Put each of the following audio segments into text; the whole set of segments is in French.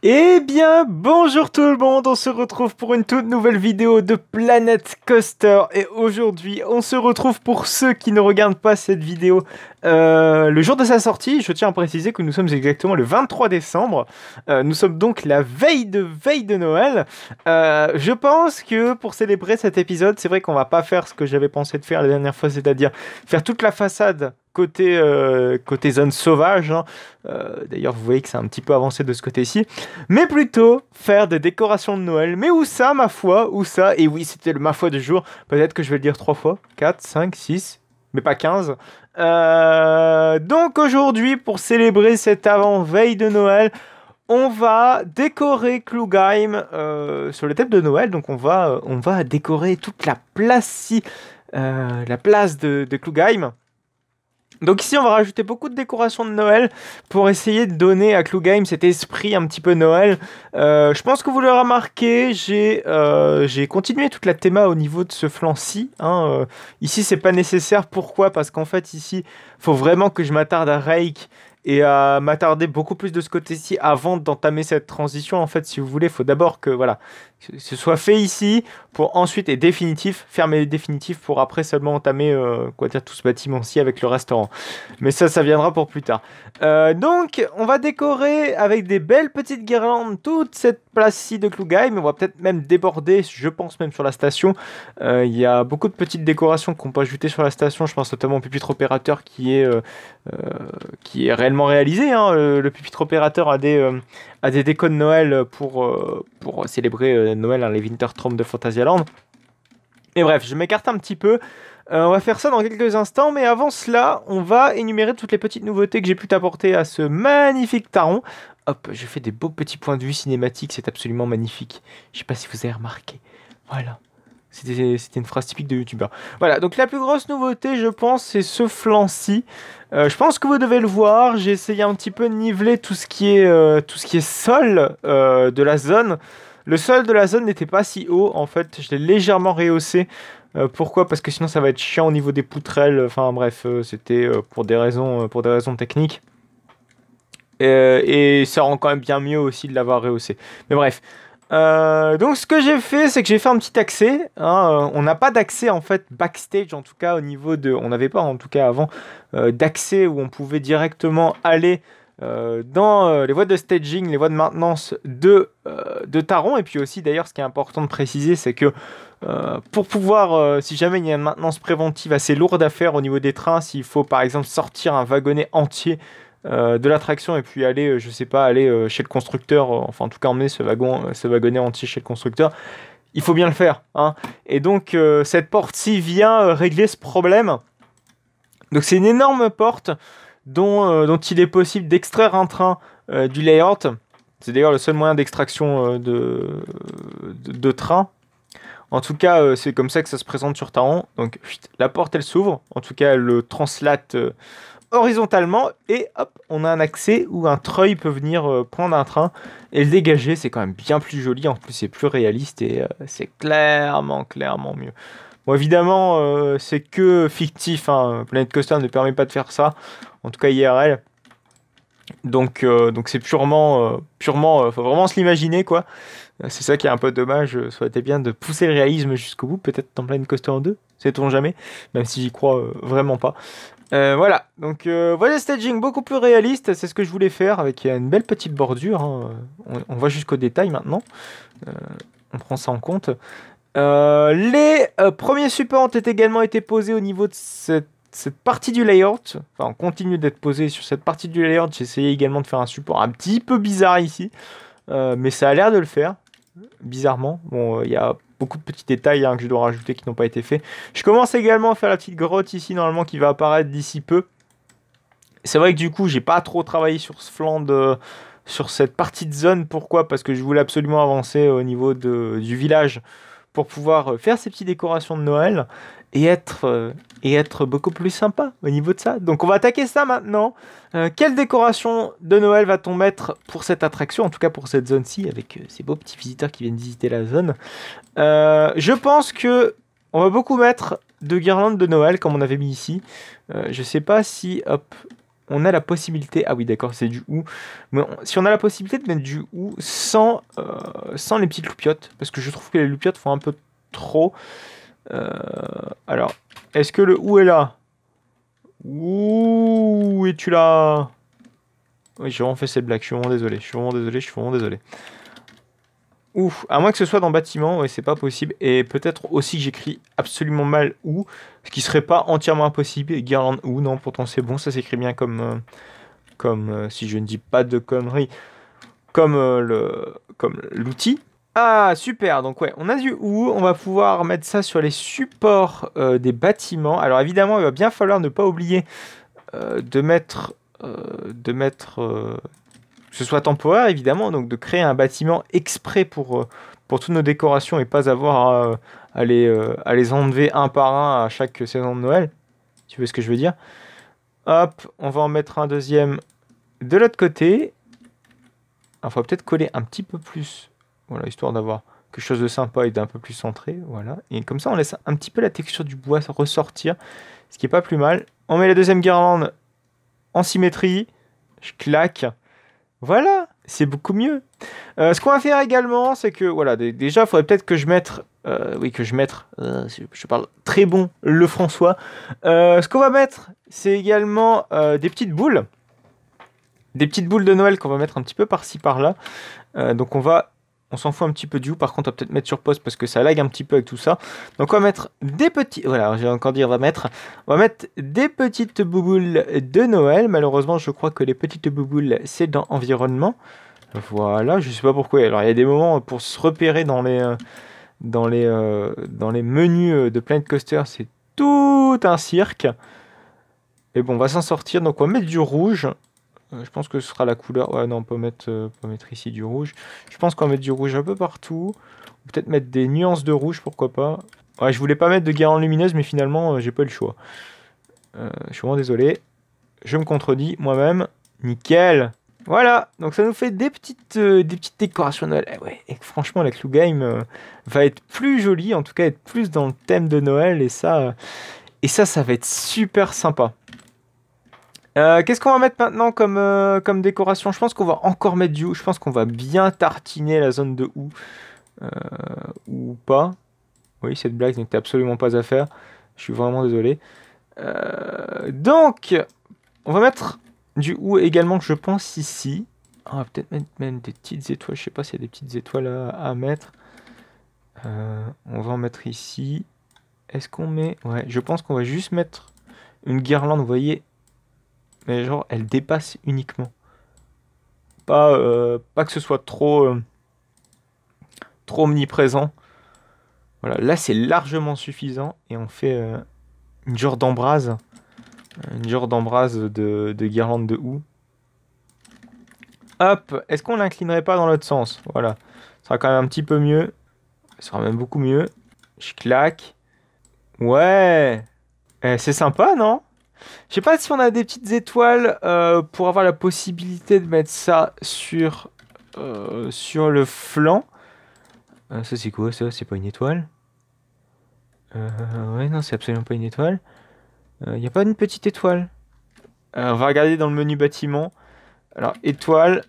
Eh bien, bonjour tout le monde, on se retrouve pour une toute nouvelle vidéo de Planet Coaster et aujourd'hui on se retrouve pour ceux qui ne regardent pas cette vidéo le jour de sa sortie. Je tiens à préciser que nous sommes exactement le 23 décembre, nous sommes donc la veille de Noël. Je pense que pour célébrer cet épisode, c'est vrai qu'on va pas faire ce que j'avais pensé de faire la dernière fois, c'est-à-dire faire toute la façade côté zone sauvage, hein. D'ailleurs, vous voyez que c'est un petit peu avancé de ce côté-ci. Mais plutôt faire des décorations de Noël. Mais où ça, ma foi? Où ça? Et oui, c'était le ma foi du jour. Peut-être que je vais le dire 3 fois. 4, 5, 6, mais pas 15. Donc aujourd'hui, pour célébrer cette avant-veille de Noël, on va décorer Klugheim sur le thème de Noël. Donc on va décorer toute la place-ci, la place de Klugheim. Donc ici, on va rajouter beaucoup de décorations de Noël pour essayer de donner à Klugheim cet esprit un petit peu Noël. Je pense que vous l'aurez remarqué, j'ai continué toute la théma au niveau de ce flanc-ci, hein. Ici, c'est pas nécessaire. Pourquoi? Parce qu'en fait, ici, faut vraiment que je m'attarde à Rake et à m'attarder beaucoup plus de ce côté-ci avant d'entamer cette transition. En fait, si vous voulez, il faut d'abord que voilà, ce soit fait ici pour ensuite et définitif, faire mes définitifs pour après seulement entamer tout ce bâtiment-ci avec le restaurant. Mais ça viendra pour plus tard. Donc, on va décorer avec des belles petites guirlandes toute cette place-ci de Klugheim. On va peut-être même déborder, je pense même sur la station. Il y a beaucoup de petites décorations qu'on peut ajouter sur la station. Je pense notamment au pupitre opérateur qui est réellement réalisé, hein. Le pupitre opérateur a des décos de Noël pour célébrer Noël, hein, les Wintertraum de Phantasialand. Et bref, je m'écarte un petit peu. On va faire ça dans quelques instants, mais avant cela, on va énumérer toutes les petites nouveautés que j'ai pu t'apporter à ce magnifique Taron. Hop, je fais des beaux petits points de vue cinématiques, c'est absolument magnifique. Je sais pas si vous avez remarqué. Voilà. C'était une phrase typique de youtubeur. Voilà, donc la plus grosse nouveauté, je pense, c'est ce flanc-ci. Je pense que vous devez le voir. J'ai essayé un petit peu de niveler tout ce qui est sol de la zone. Le sol de la zone n'était pas si haut, en fait. Je l'ai légèrement rehaussé. Pourquoi? Parce que sinon, ça va être chiant au niveau des poutrelles. Enfin bref, c'était pour des raisons techniques. Et ça rend quand même bien mieux aussi de l'avoir rehaussé. Mais bref. Donc ce que j'ai fait, c'est que j'ai fait un petit accès, hein. On n'a pas d'accès en fait backstage, en tout cas au niveau de... On n'avait pas en tout cas avant d'accès où on pouvait directement aller dans les voies de staging, les voies de maintenance de Taron. Et puis aussi d'ailleurs, ce qui est important de préciser, c'est que pour pouvoir, si jamais il y a une maintenance préventive assez lourde à faire au niveau des trains, s'il faut par exemple sortir un wagonnet entier de l'attraction et puis aller, je sais pas, aller chez le constructeur, enfin en tout cas emmener ce wagonnet entier chez le constructeur, il faut bien le faire, hein. Et donc cette porte-ci vient régler ce problème. Donc c'est une énorme porte dont il est possible d'extraire un train du layout. C'est d'ailleurs le seul moyen d'extraction de train. En tout cas, c'est comme ça que ça se présente sur Taron. Donc la porte elle s'ouvre, en tout cas elle le translate horizontalement et hop, on a un accès où un treuil peut venir prendre un train et le dégager. C'est quand même bien plus joli, en plus c'est plus réaliste et c'est clairement mieux. Bon, évidemment, c'est que fictif, hein. Planet Coaster ne permet pas de faire ça, en tout cas IRL. Donc c'est purement, faut vraiment se l'imaginer, quoi. C'est ça qui est un peu dommage. Ça aurait été bien de pousser le réalisme jusqu'au bout, peut-être dans Planet Coaster 2, sait-on jamais, même si j'y crois vraiment pas. Voilà, donc voilà, staging beaucoup plus réaliste, c'est ce que je voulais faire avec une belle petite bordure, hein. On va jusqu'au détail maintenant, on prend ça en compte. Les premiers supports ont également été posés au niveau de cette partie du layout, enfin on continue d'être posé sur cette partie du layout. J'ai essayé également de faire un support un petit peu bizarre ici, mais ça a l'air de le faire, bizarrement. Bon, il y a beaucoup de petits détails, hein, que je dois rajouter qui n'ont pas été faits. Je commence également à faire la petite grotte ici, normalement, qui va apparaître d'ici peu. C'est vrai que du coup, j'ai pas trop travaillé sur ce flanc sur cette partie de zone. Pourquoi? Parce que je voulais absolument avancer au niveau du village pour pouvoir faire ces petites décorations de Noël et être beaucoup plus sympa au niveau de ça. Donc on va attaquer ça maintenant. Quelle décoration de Noël va-t-on mettre pour cette attraction, en tout cas pour cette zone-ci, avec ces beaux petits visiteurs qui viennent visiter la zone. Je pense que on va beaucoup mettre de guirlandes de Noël, comme on avait mis ici. Je sais pas si... Hop, on a la possibilité... Ah oui, d'accord, c'est du ou. Mais si on a la possibilité de mettre du ou sans les petites loupiottes, parce que je trouve que les loupiottes font un peu trop. Alors, est-ce que le ou est là? Ouh, es-tu là? Oui, j'ai vraiment fait cette blague, je suis vraiment désolé, je suis vraiment désolé, je suis vraiment désolé. Ouf, à moins que ce soit dans bâtiment, ouais, c'est pas possible. Et peut-être aussi que j'écris absolument mal ou, ce qui serait pas entièrement impossible. Guirlande ou, non, pourtant c'est bon, ça s'écrit bien comme si je ne dis pas de conneries, comme l'outil. Ah, super, donc ouais, on a du ou, on va pouvoir mettre ça sur les supports des bâtiments. Alors évidemment, il va bien falloir ne pas oublier de mettre que ce soit temporaire évidemment, donc de créer un bâtiment exprès pour toutes nos décorations et pas avoir à les enlever un par un à chaque saison de Noël. Tu vois ce que je veux dire? Hop, on va en mettre un deuxième de l'autre côté. Il faudra peut-être coller un petit peu plus, voilà, histoire d'avoir quelque chose de sympa et d'un peu plus centré, voilà. Et comme ça, on laisse un petit peu la texture du bois ressortir, ce qui est pas plus mal. On met la deuxième guirlande en symétrie, je claque. Voilà, c'est beaucoup mieux. Ce qu'on va faire également, c'est que, voilà, déjà, il faudrait peut-être que je mette, je parle très bon, le François. Ce qu'on va mettre, c'est également des petites boules. Des petites boules de Noël qu'on va mettre un petit peu par-ci, par-là. Donc on s'en fout un petit peu du ou. Par contre, on va peut-être mettre sur pause parce que ça lag un petit peu avec tout ça. Donc on va mettre des petits... Voilà, j'ai encore dit on va mettre des petites bouboules de Noël. Malheureusement, je crois que les petites bouboules, c'est dans environnement. Voilà, je sais pas pourquoi. Alors il y a des moments pour se repérer dans les menus de Planet Coaster, c'est tout un cirque. Et bon, on va s'en sortir. Donc on va mettre du rouge. Je pense que ce sera la couleur... Ouais, non, on peut mettre ici du rouge. Je pense qu'on va mettre du rouge un peu partout. Peut-être mettre des nuances de rouge, pourquoi pas. Ouais, je voulais pas mettre de guirlande lumineuse, mais finalement, j'ai pas eu le choix. Je suis vraiment désolé. Je me contredis moi-même. Nickel. Voilà, donc ça nous fait des petites décorations Noël. Ouais, et franchement, la Clue Game va être plus jolie, en tout cas être plus dans le thème de Noël. Et ça va être super sympa. Qu'est-ce qu'on va mettre maintenant comme décoration? Je pense qu'on va encore mettre du ou. Je pense qu'on va bien tartiner la zone de ou pas. Oui, cette blague n'était absolument pas à faire. Je suis vraiment désolé. Donc, on va mettre du ou également, je pense, ici. On va peut-être mettre même des petites étoiles. Je sais pas s'il y a des petites étoiles à mettre. On va en mettre ici. Est-ce qu'on met... Ouais, je pense qu'on va juste mettre une guirlande, vous voyez. Mais genre, elle dépasse uniquement. Pas que ce soit trop omniprésent. Voilà, là c'est largement suffisant. Et on fait une genre d'embrase. Une genre d'embrase de guirlande de houx. Hop, est-ce qu'on l'inclinerait pas dans l'autre sens? Voilà, ça sera quand même un petit peu mieux. Ça sera même beaucoup mieux. Je claque. Ouais, c'est sympa, non? Je sais pas si on a des petites étoiles pour avoir la possibilité de mettre ça sur le flanc. Ça c'est quoi ça? C'est pas une étoile? Ouais, non, c'est absolument pas une étoile. Il n'y a pas une petite étoile. On va regarder dans le menu bâtiment. Alors, étoile.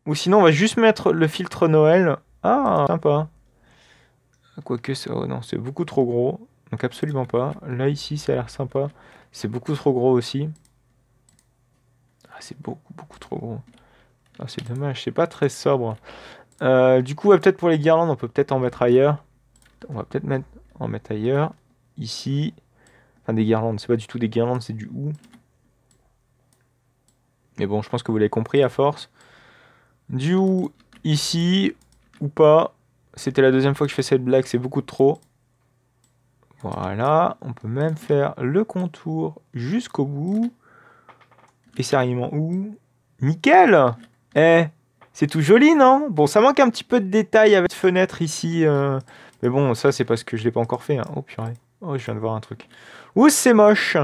Ou sinon, on va juste mettre le filtre Noël. Ah, sympa. Quoique, oh non, c'est beaucoup trop gros. Donc absolument pas. Là, ici, ça a l'air sympa. C'est beaucoup trop gros aussi. Ah, c'est beaucoup trop gros. Ah, c'est dommage, c'est pas très sobre. Du coup, peut-être pour les guirlandes, on peut peut-être en mettre ailleurs. On va peut-être en mettre ailleurs. Ici. Enfin, des guirlandes. C'est pas du tout des guirlandes, c'est du ou. Mais bon, je pense que vous l'avez compris à force. Du ou ici, ou pas. C'était la deuxième fois que je fais cette blague, c'est beaucoup trop. Voilà, on peut même faire le contour jusqu'au bout. Et sérieusement où? Nickel! Eh, c'est tout joli, non? Bon, ça manque un petit peu de détails avec cette fenêtre ici. Mais bon, ça, c'est parce que je l'ai pas encore fait. Hein. Oh, purée. Oh, je viens de voir un truc. Ouh, c'est moche!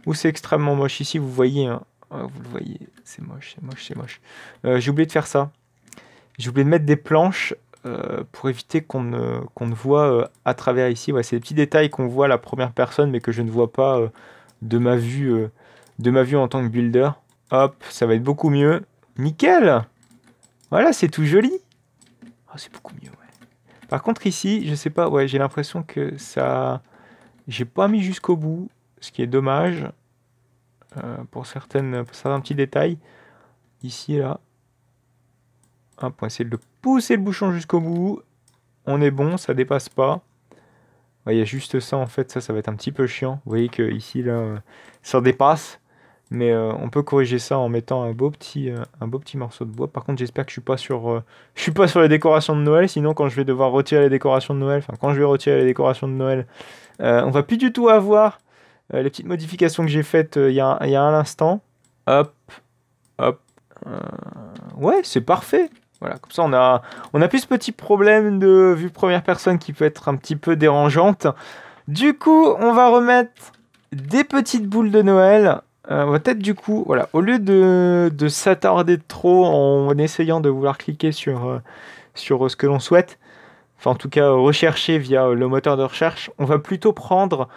Ouh, c'est extrêmement moche. Ici, vous voyez. Hein. Oh, vous le voyez. C'est moche, c'est moche, c'est moche. J'ai oublié de faire ça. J'ai oublié de mettre des planches pour éviter qu'on ne voit à travers ici. Ouais, c'est des petits détails qu'on voit à la première personne, mais que je ne vois pas de ma vue de ma vue en tant que builder. Hop, ça va être beaucoup mieux. Nickel! Voilà, c'est tout joli. Oh, c'est beaucoup mieux, ouais. Par contre, ici, je sais pas, ouais, j'ai l'impression que ça... J'ai pas mis jusqu'au bout, ce qui est dommage. Pour certains petits détails. Ici, là. Hop, on va essayer de pousser le bouchon jusqu'au bout. On est bon, ça dépasse pas. Il y a juste ça, en fait, ça va être un petit peu chiant. Vous voyez que ici, là, ça dépasse. Mais on peut corriger ça en mettant un beau petit morceau de bois. Par contre, j'espère que je suis pas sur les décorations de Noël. Sinon, quand je vais devoir retirer les décorations de Noël, enfin, quand je vais retirer les décorations de Noël, on va plus du tout avoir les petites modifications que j'ai faites il y a un instant. Hop, hop. Ouais, c'est parfait. Voilà, comme ça on a plus ce petit problème de vue première personne qui peut être un petit peu dérangeante. Du coup, on va remettre des petites boules de Noël. On va peut-être du coup, voilà, au lieu de s'attarder trop en essayant de vouloir cliquer sur ce que l'on souhaite, enfin en tout cas rechercher via le moteur de recherche, on va plutôt prendre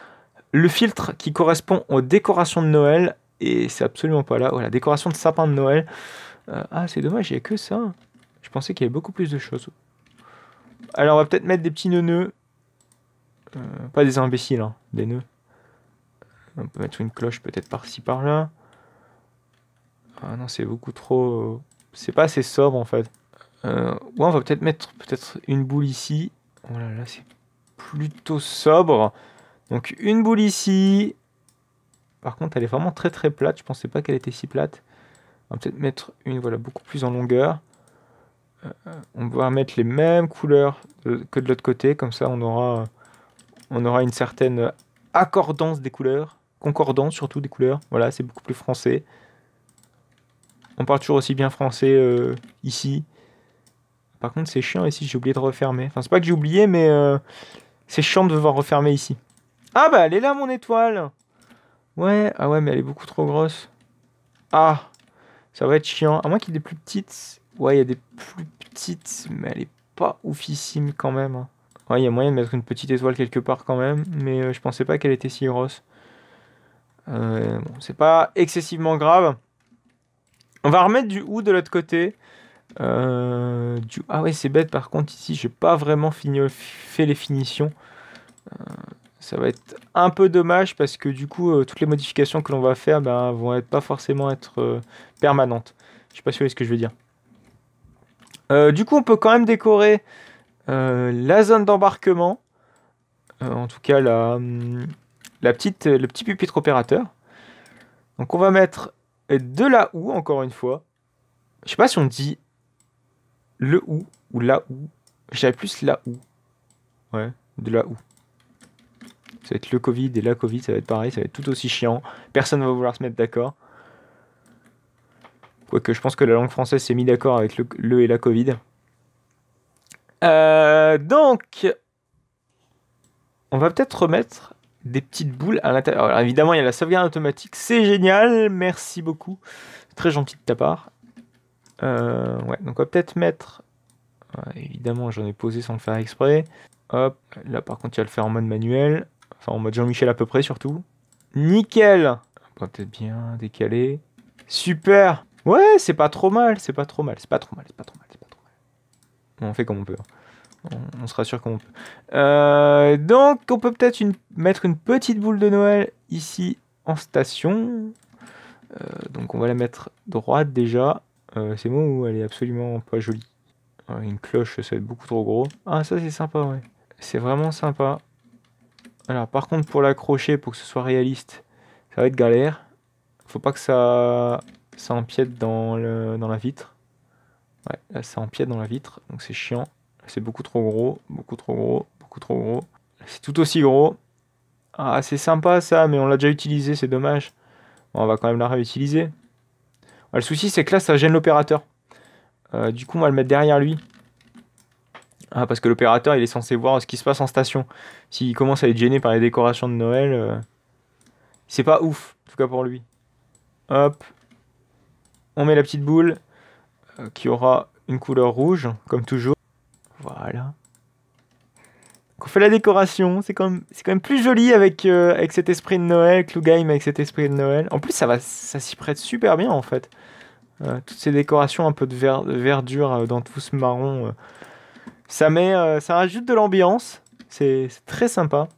le filtre qui correspond aux décorations de Noël. Et c'est absolument pas là. Voilà, décoration de sapin de Noël. Ah, c'est dommage, il n'y a que ça. Je pensais qu'il y avait beaucoup plus de choses. Alors, on va peut-être mettre des petits nœuds. Pas des imbéciles, hein, des nœuds. On peut mettre une cloche peut-être par-ci, par-là. Ah non, c'est beaucoup trop... C'est pas assez sobre, en fait. Ouais, on va peut-être mettre une boule ici. Oh là là, c'est plutôt sobre. Donc, une boule ici. Par contre, elle est vraiment très très plate. Je pensais pas qu'elle était si plate. On va peut-être mettre une, voilà, beaucoup plus en longueur. On va mettre les mêmes couleurs que de l'autre côté. Comme ça, on aura une certaine accordance des couleurs. Concordance surtout des couleurs. Voilà, c'est beaucoup plus français. On parle toujours aussi bien français ici. Par contre, c'est chiant ici. J'ai oublié de refermer. Enfin, c'est pas que j'ai oublié, mais c'est chiant de devoir refermer ici. Ah bah, elle est là, mon étoile. Ouais, ah ouais, mais elle est beaucoup trop grosse. Ah, ça va être chiant. À moins qu'il y ait des plus petites. Ouais, il y a des plus petites, mais elle est pas oufissime quand même, hein. Ouais, il y a moyen de mettre une petite étoile quelque part quand même, mais je pensais pas qu'elle était si grosse. Bon, c'est pas excessivement grave. On va remettre du ou de l'autre côté. Ah ouais, c'est bête, par contre, ici, j'ai pas vraiment fait les finitions. Ça va être un peu dommage parce que du coup, toutes les modifications que l'on va faire vont pas forcément être permanentes. Je sais pas si vous voyez ce que je veux dire. Du coup, on peut quand même décorer la zone d'embarquement. En tout cas, le petit pupitre opérateur. Donc, on va mettre de la houe, encore une fois. Je sais pas si on dit le houe ou la houe. J'avais plus la houe. Ouais, de la houe. Ça va être le Covid et la Covid, ça va être pareil, ça va être tout aussi chiant. Personne ne va vouloir se mettre d'accord. Quoique je pense que la langue française s'est mis d'accord avec le et la Covid. Donc, on va peut-être remettre des petites boules à l'intérieur. Alors évidemment, il y a la sauvegarde automatique, c'est génial, merci beaucoup. Très gentil de ta part. Ouais, donc on va peut-être mettre... Ouais, évidemment, j'en ai posé sans le faire exprès. Hop, là par contre, il va le faire en mode manuel. Enfin, en mode Jean-Michel à peu près, surtout. Nickel. On va peut-être bien décaler. Super. Ouais, c'est pas trop mal, c'est pas trop mal, c'est pas trop mal, c'est pas trop mal, c'est pas trop mal. On fait comme on peut. On se rassure comme on peut. Donc, on peut peut-être mettre une petite boule de Noël ici en station. Donc, on va la mettre droite déjà. C'est bon ou elle est absolument pas jolie. Une cloche, ça va être beaucoup trop gros. Ah, ça c'est sympa, ouais. C'est vraiment sympa. Alors, par contre, pour l'accrocher, pour que ce soit réaliste, ça va être galère. Faut pas que ça empiète dans la vitre. Ouais, là, ça empiète dans la vitre, donc c'est chiant. C'est beaucoup trop gros, beaucoup trop gros, beaucoup trop gros. C'est tout aussi gros. Ah, c'est sympa ça, mais on l'a déjà utilisé, c'est dommage. Bon, on va quand même la réutiliser. Le souci, c'est que là, ça gêne l'opérateur. Du coup, on va le mettre derrière lui. Ah, parce que l'opérateur, il est censé voir ce qui se passe en station. S'il commence à être gêné par les décorations de Noël, c'est pas ouf, en tout cas pour lui. Hop. On met la petite boule qui aura une couleur rouge, comme toujours. Voilà. Donc fais la décoration. C'est quand même plus joli avec, avec cet esprit de Noël, Klugheim avec cet esprit de Noël. En plus, ça s'y prête super bien en fait. Toutes ces décorations un peu de verdure dans tout ce marron. Ça rajoute de l'ambiance. C'est très sympa.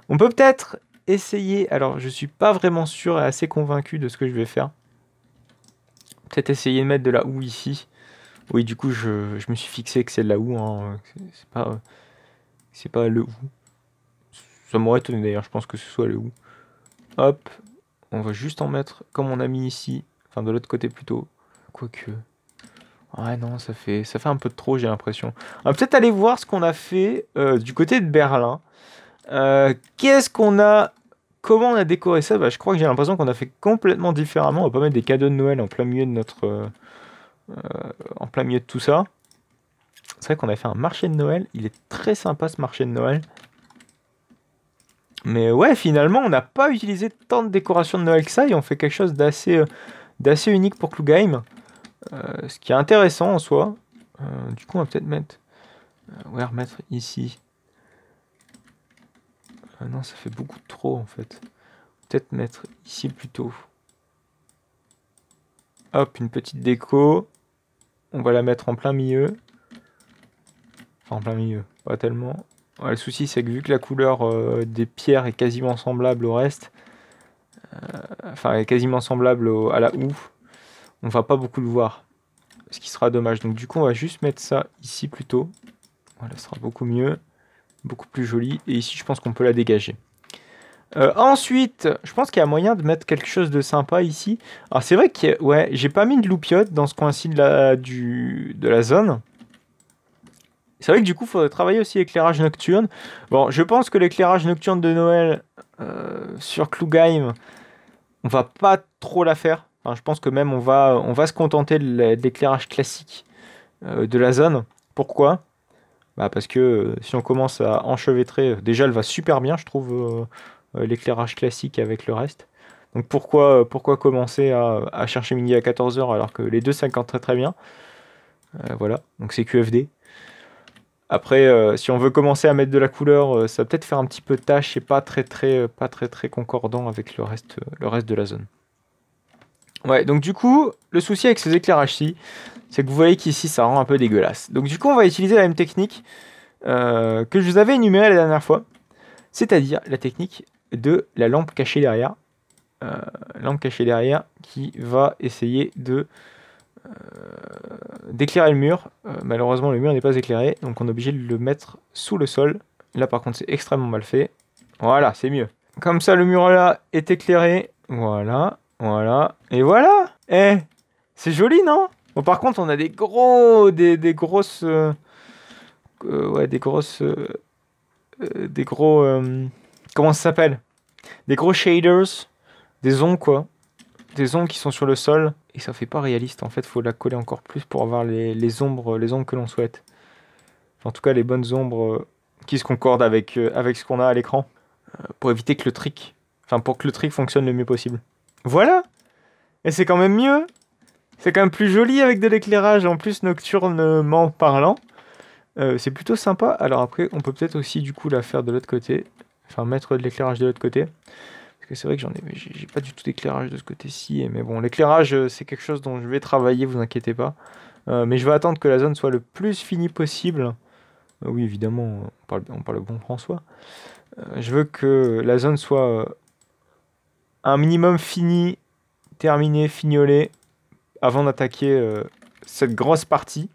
On peut peut-être essayer. Alors, je suis pas vraiment sûr et assez convaincu de ce que je vais faire. Peut-être essayer de mettre de la houe ici. Oui, du coup, je me suis fixé que c'est de la houe. Hein. C'est pas le houx. Ça m'aurait étonné d'ailleurs. Je pense que ce soit le houx. Hop. On va juste en mettre comme on a mis ici. Enfin, de l'autre côté plutôt. Quoique. Ouais, non, ça fait un peu de trop, j'ai l'impression. On va peut-être aller voir ce qu'on a fait du côté de Berlin. Qu'est-ce qu'on a... Comment on a décoré ça? Bah, je crois que j'ai l'impression qu'on a fait complètement différemment. On va pas mettre des cadeaux de Noël en plein milieu de notre... en plein milieu de tout ça. C'est vrai qu'on a fait un marché de Noël. Il est très sympa ce marché de Noël. Mais ouais, finalement, on n'a pas utilisé tant de décorations de Noël que ça. Et on fait quelque chose d'assez unique pour Klugheim. Ce qui est intéressant en soi. Du coup, on va peut-être mettre... ouais, remettre ici. Non, ça fait beaucoup trop en fait. Peut-être mettre ici plutôt. Hop, une petite déco. On va la mettre en plein milieu. Enfin, en plein milieu, pas tellement. Ouais, le souci, c'est que vu que la couleur des pierres est quasiment semblable au reste, enfin, est quasiment semblable à la houe, on va pas beaucoup le voir. Ce qui sera dommage. Donc, du coup, on va juste mettre ça ici plutôt. Voilà, ce sera beaucoup mieux. Beaucoup plus joli. Et ici, je pense qu'on peut la dégager. Ensuite, je pense qu'il y a moyen de mettre quelque chose de sympa ici. Alors, c'est vrai que ouais, j'ai pas mis de loupiote dans ce coin-ci de la zone. C'est vrai que du coup, il faudrait travailler aussi l'éclairage nocturne. Bon, je pense que l'éclairage nocturne de Noël sur Klugheim, on va pas trop la faire. Enfin, je pense que même on va se contenter de l'éclairage classique de la zone. Pourquoi ? Bah parce que si on commence à enchevêtrer, déjà elle va super bien, je trouve, l'éclairage classique avec le reste. Donc pourquoi commencer à chercher midi à 14 h alors que les deux s'accordent très très bien. Voilà, donc c'est QFD. Après, si on veut commencer à mettre de la couleur, ça va peut-être faire un petit peu tâche et pas très concordant avec le reste de la zone. Ouais, donc du coup, le souci avec ces éclairages-ci, c'est que vous voyez qu'ici, ça rend un peu dégueulasse. Donc du coup, on va utiliser la même technique que je vous avais énumérée la dernière fois. C'est-à-dire la technique de la lampe cachée derrière. Lampe cachée derrière qui va essayer d'éclairer le mur. Malheureusement, le mur n'est pas éclairé, donc on est obligé de le mettre sous le sol. Là, par contre, c'est extrêmement mal fait. Voilà, c'est mieux. Comme ça, le mur là est éclairé. Voilà. Voilà, et voilà. Eh, c'est joli, non? Bon, par contre, on a des grosses, ouais, des gros, comment ça s'appelle? Des gros shaders, des ondes quoi, des ondes qui sont sur le sol et ça fait pas réaliste. En fait, faut la coller encore plus pour avoir les ombres que l'on souhaite. Enfin, en tout cas, les bonnes ombres qui se concordent avec ce qu'on a à l'écran, pour éviter que pour que le trick fonctionne le mieux possible. Voilà. Et c'est quand même mieux. C'est quand même plus joli avec de l'éclairage en plus nocturnement parlant. C'est plutôt sympa. Alors après, on peut peut-être aussi du coup la faire de l'autre côté. Enfin, mettre de l'éclairage de l'autre côté. Parce que c'est vrai que j'ai pas du tout d'éclairage de ce côté-ci. Mais bon, l'éclairage, c'est quelque chose dont je vais travailler, vous inquiétez pas. Mais je vais attendre que la zone soit le plus finie possible. Oui, évidemment, on parle bon François. Je veux que la zone soit un minimum finie, terminé, fignolé, avant d'attaquer cette grosse partie.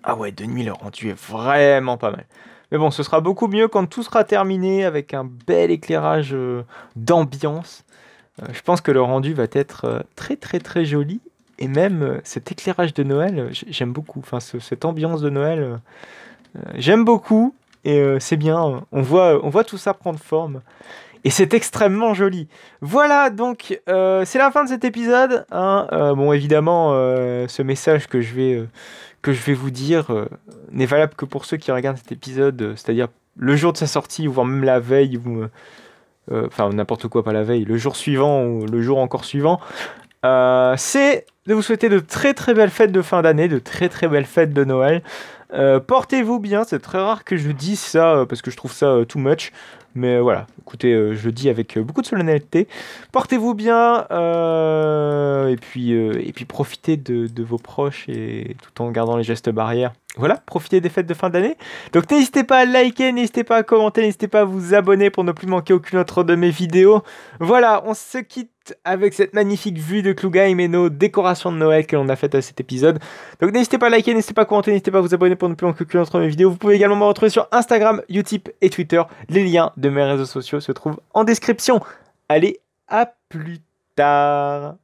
Ah ouais, de nuit, le rendu est vraiment pas mal. Mais bon, ce sera beaucoup mieux quand tout sera terminé, avec un bel éclairage d'ambiance. Je pense que le rendu va être très joli. Et même cet éclairage de Noël, j'aime beaucoup. Enfin, cette ambiance de Noël, j'aime beaucoup. Et c'est bien, on voit tout ça prendre forme. Et c'est extrêmement joli. Voilà, donc c'est la fin de cet épisode. Hein. Bon, évidemment, ce message que je vais vous dire n'est valable que pour ceux qui regardent cet épisode, c'est-à-dire le jour de sa sortie, ou voire même la veille, ou enfin n'importe quoi, pas la veille, le jour suivant ou le jour encore suivant. C'est de vous souhaiter de très belles fêtes de fin d'année, de très belles fêtes de Noël. Portez-vous bien, c'est très rare que je dise ça parce que je trouve ça too much. Mais voilà, écoutez, je le dis avec beaucoup de solennité. Portez-vous bien et puis profitez de vos proches et tout en gardant les gestes barrières. Voilà, profitez des fêtes de fin d'année. Donc n'hésitez pas à liker, n'hésitez pas à commenter, n'hésitez pas à vous abonner pour ne plus manquer aucune autre de mes vidéos. Voilà, on se quitte avec cette magnifique vue de Klugheim et nos décorations de Noël que l'on a faites à cet épisode. Donc n'hésitez pas à liker, n'hésitez pas à commenter, n'hésitez pas à vous abonner pour ne plus manquer aucune autre de mes vidéos. Vous pouvez également me retrouver sur Instagram, Utip et Twitter. Les liens de mes réseaux sociaux se trouvent en description. Allez, à plus tard.